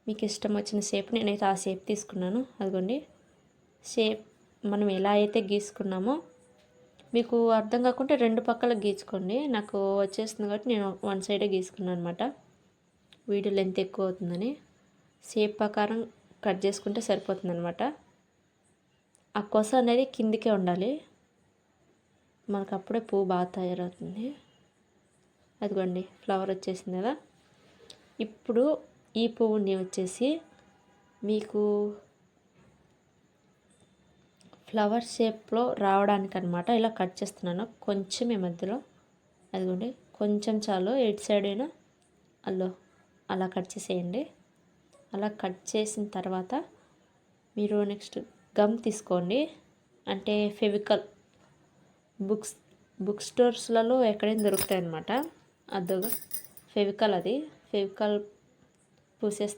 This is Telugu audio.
మీకు ఇష్టం వచ్చిన షేప్ నేనైతే ఆ షేప్ తీసుకున్నాను. అదిగోండి షేప్ మనం ఎలా అయితే గీసుకున్నామో మీకు అర్థం కాకుంటే 2 పక్కల గీచుకోండి. నాకు వచ్చేస్తుంది కాబట్టి నేను వన్ సైడే గీసుకున్నాను అనమాట. వీడియో లెంత్ ఎక్కువ అవుతుందని షేప్ ప్రకారం కట్ చేసుకుంటే సరిపోతుందనమాట. ఆ కొస అనేది కిందికే ఉండాలి, మనకు అప్పుడే పువ్వు బాగా తయారవుతుంది. అదిగోండి ఫ్లవర్ వచ్చేసింది కదా. ఇప్పుడు ఈ పువ్వుని వచ్చేసి మీకు ఫ్లవర్ షేప్లో రావడానికి అనమాట ఇలా కట్ చేస్తున్నాను. కొంచెమే మధ్యలో, అదిగోండి కొంచెం చాలు, ఎయిట్ సైడ్ అయినా అలా కట్ చేసేయండి. అలా కట్ చేసిన తర్వాత మీరు నెక్స్ట్ గమ్ తీసుకోండి, అంటే ఫెవికల్ బుక్ స్టోర్స్లలో ఎక్కడైనా దొరుకుతాయి అన్నమాట. అదొక ఫెవికల్, అది ఫెవికల్ పూసేస్తే